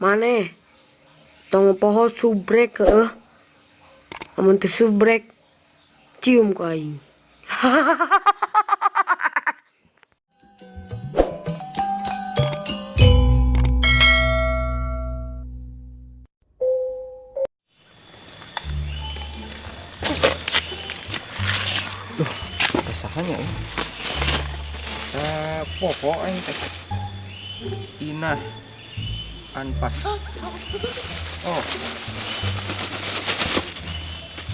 Mana? Tong poho subrek amun teu subrek cium ku aing. Kesahannya ini. Popo aing teh. Inah Anpas. Oh.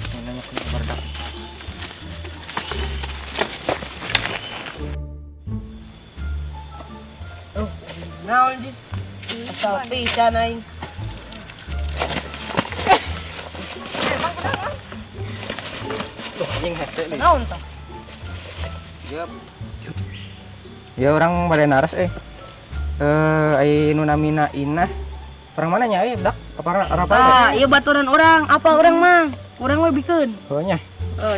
Ini nanya ke bardak. Oh, naon sih? Asal pisan aing. Tuh, anjing hese nih. Naon tah? Yap. Ya orang Badenaras ai nu namina Inah. Orang mana nya dak? Apa? Iya baturan orang. Apa orang mah? Orang mah bikeun. Oh nya.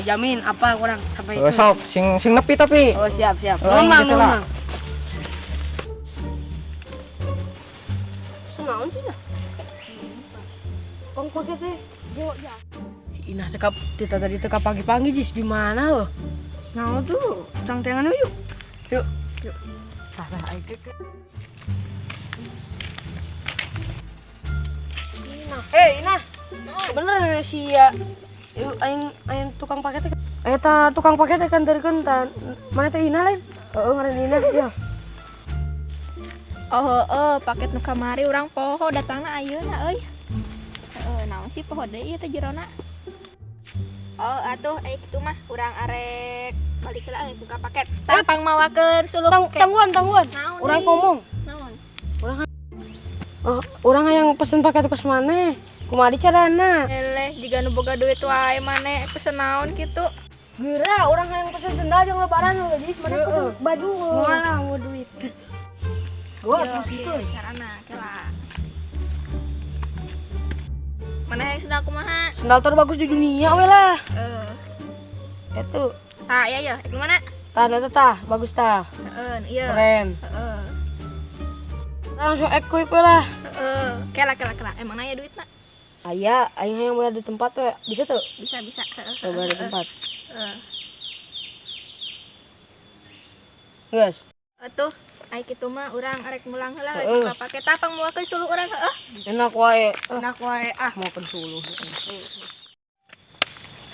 Jamin apa orang sampai Sok sing nepi tapi. Oh, siap. Oh, Numpang. gitu lah. Senaon sih dah? Pang pakai teh. Yo ya. Inah teka tadi teka pagi-pagi jis di mana loh? Naon tuh? Cangtengan yuk. Yuk. Salah aing teh. Inah. Bener si ya. Yuk aing tukang paket teh. Eta tukang paket teh kan terkeun tan. Mana teh Inah lain? Heeh, ngaran Inah ya. Paket nu kamari urang poho datangna ayeuna euy. Naon sih poho deui ieu teh jerona? Atuh aya kitu mah urang arek balik heula euy buka paket. Tampang mawakeun suluk. Tangguan. Naon Urang deui? ngomong. Naon? Urang hayang pesen paket kos maneh. Kumaha carana? Eleh jiga nu boga duit wae maneh pesen naon kitu. Geura urang hayang pesen sendal jeung lebaran we jadi mana pesen baju. Moalah mau duit. Gua Yo, pusikeun. carana kela. Mana yang sedang kumaha? Sendal terbagus di dunia we lah. Itu. Ya, gimana? Tah, bagus tah. Iya. Keren. Langsung equip we lah. Kela. Emang nanya duit nak? Aya, aing hayang bayar di tempat we. Bisa tuh? Bisa. Bayar di tempat. Heeh. Geus. Atuh, ai kitu mah urang arek mulang heula buka paket tapang muakeun suluh urang heeh. Enak wae. Enak wae Mau pensuluh.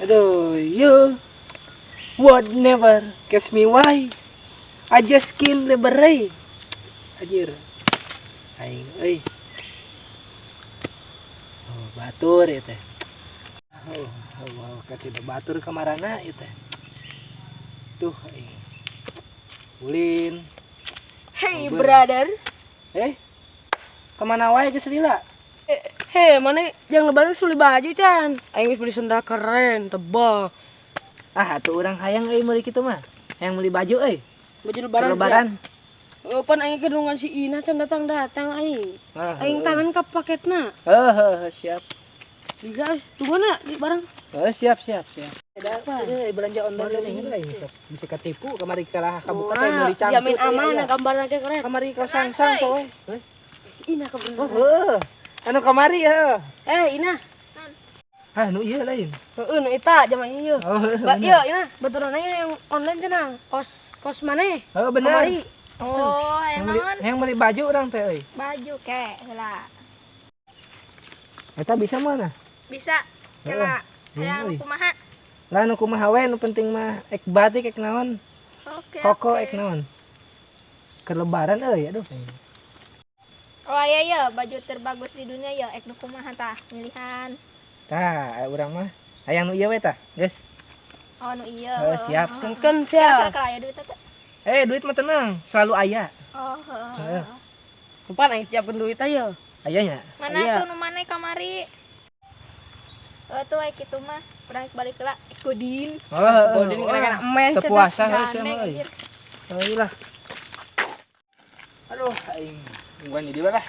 Aduh, you would never catch me. Why? I just killed the beret. Anjir. Aing euy. Oh, batur ya teh. Oh, kasih batur kamarana ieu teh. Duh, aing. Ulin. Hey brother. Kemana wae geus lila? Mana yang lebaran suli baju can. Aing geus beli sendal keren, tebal. Atuh urang hayang euy meuli kitu mah. Hayang meuli baju euy. Baju lebaran. Pan aing kedungan si Inah can datang aing. Aing tangan ka paketna. Siap. Liga tungguan di barang. Siap. Ada apa? Ini belanja online ini bisa ketipu kamari kalah kabuka teh meuli cangcut. Jamin aman gambarna ge keren. Kamari kosang-sang soe. Si Inah kebener. Anu kamari ya. Inah. Nu ieu lain. Nu eta jaman ieu. Iya. Inah, baturan aya yang online cenah. Kos maneh. Bener. Kamari. Yang naon? Yang beli baju orang teh euy. Baju ke heula. Eta bisa mana? Bisa. Kela. Hayang euy. kumaha? Lah nu kumaha we nu penting mah ek batik ek naon. Koko ek naon. Keur lebaran euy aduh. Iya baju terbagus di dunia ya ek nu kumaha tah milihan. Tah urang mah hayang nu ieu we tah, geus. Nu iya. Siap. Sengkeun sia. Kela ya duit teh. Duit mah tenang, selalu aya. Heeh. Lupa aing siapkeun duit aya. Ayanya. Mana tuh nu maneh kamari? Tuh ai kitu mah urang balik heula Godin. Godin kena emen teu puasa geus Gandeng, mah euy. anjir. Euy lah. Aduh aing ungguan di lah.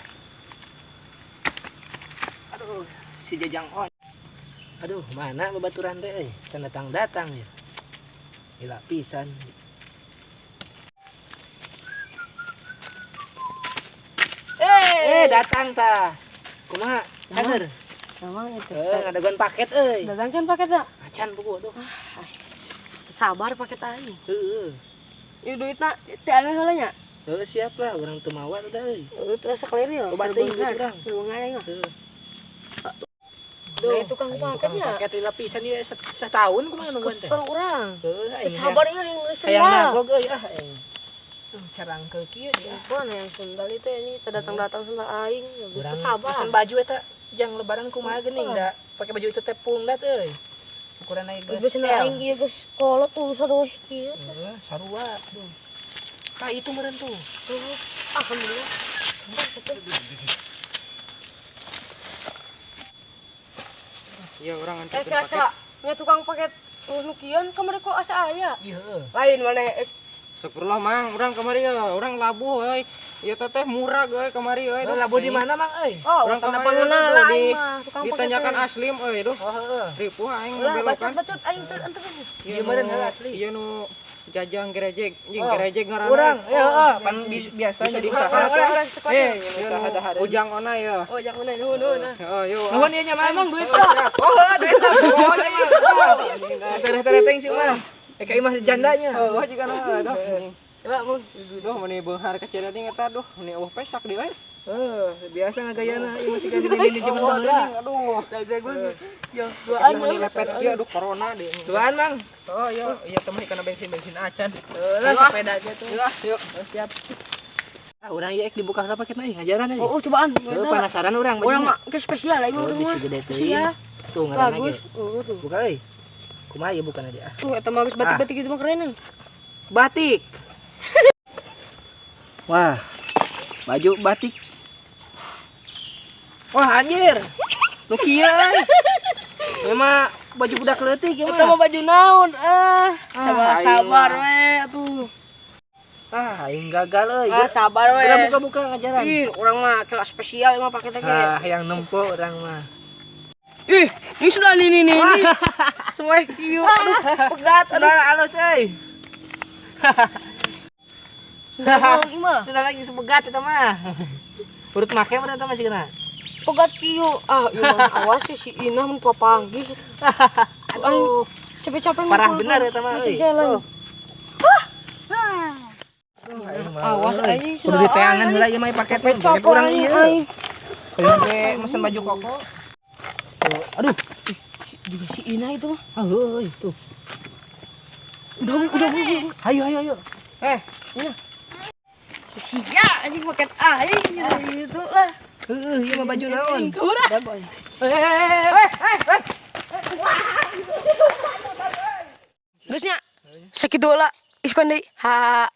Aduh si Jajang on. Aduh mana babaturan teh euy? Can datang ya. Gila pisan. datang ta. Kumaha? Kader. Emang itu. Ngadaguan paket euy. Datang kan paket dah. Acan buku tuh. Sabar paket aing. Heeh. Ieu duitna teh aya heulanya. Siap lah, orang teu mawa teh euy. Terus sekali ya. Coba teuing duit urang. Beungan aing. Heeh. Duh, tukang paketnya. Paket lila pisan ieu setahun kumaha nungguan teh. Kesel urang. Heuh, aing. Sabar ieu yang geus Hayang sendal. nagog euy aing. Carangkeul kieu dia. Mana yang sendal itu ini datang-datang sendal aing. Urang Sabar. pesen baju eta jang lebaran kumaha geuning da pake baju itu teh pungdat euy. Ukuran aing geus. Geus sendal aing ieu geus kolot tuh sadoh kieu. Heeh, sarua tuh. Tah itu meureun tuh. Alhamdulillah. Ya orang antar Kira-kira nya tukang paket nukian kamari kok asa aya. Iya heuh. Lain mana Syukurlah mang, orang kemari ya, orang labuh euy. Ieu teh murah euy kemari euy. Labu di mana mang euy? Oh, Urang tanda kemarin pengenalan tuh di aing mah tukang paket. ditanyakan Aslim euy duh. Oh heeh. Ripuh aing Lah belokan. bacot aing teh ente. Ieu meureun heula asli. Ieu nu jajang gerejek, jeung Oh, gerejek ngaranna. Urang, ya heeh, pan biasa Bisa di diusaha usaha. teh. Eh, Ieu usaha nu dahar. ujang ona ya. Oh, jangan nuhun. Heeh, yuk. Nuhun ieu nya mang. Emang duit tak? Oh, duit tak. Teh-teh sih mah. Eka imah jandanya. Oh, juga na aduh. Coba mun. Duh, meni beunghar kecil teh eta duh, meni eueuh pesak di we. Biasa ngagayana ieu masih ganti-ganti zaman baheula. Aduh. Dag gue. Yo, Duaan duaan meni lepet kieu aduh corona deh. Tuan mang. Oh, iya, iya temen kana bensin acan. Lah sepeda aja tuh. Yuk. Siap. Urang ieu dibuka ka paket euy, ngajaran euy. Oh, cobaan. Penasaran urang Urang mah ke spesial aing Oh, urang bisi mah. gede teuing. Iya. Tuh ngaranna Bagus. ge. Oh, tuh. Buka euy. Kumaha ieu bukan dia? Eta mah geus batik-batik gitu mah keren. Batik. Wah. Baju batik. Wah, anjir. Nu kieu euy. Ieu mah baju budak leutik ieu Eta mah. mah baju naon? Sabar aing we atuh. Aing gagal euy. Sabar we. Udah buka-buka ngajaran. Ih, urang mah kelas spesial mah pakai teh. Yang nempo urang mah. Ih, ini sudah ini. Semua kieu. Aduh, pegat. Sudah halus euy. Sudah gimana? Sudah lagi sepegat eta mah. Urut make mah eta masih kena. Pegat kieu. Iya, awas si Inah mun papanggih. Aduh, capek-capek Parah bener eta mah euy. Jalan. Awas anjing Kudu diteangan heula ieu mah paket paket urang ieu. Kudu mesen baju koko. Aduh, Juga si Inah itu mah. euy tuh. Udah. Ayo. Inah. Sia anjing paket aing gitu lah. Ieu mah baju naon? Udah. Boy. Geusnya. Sakit dola. Iskon deui. Ha.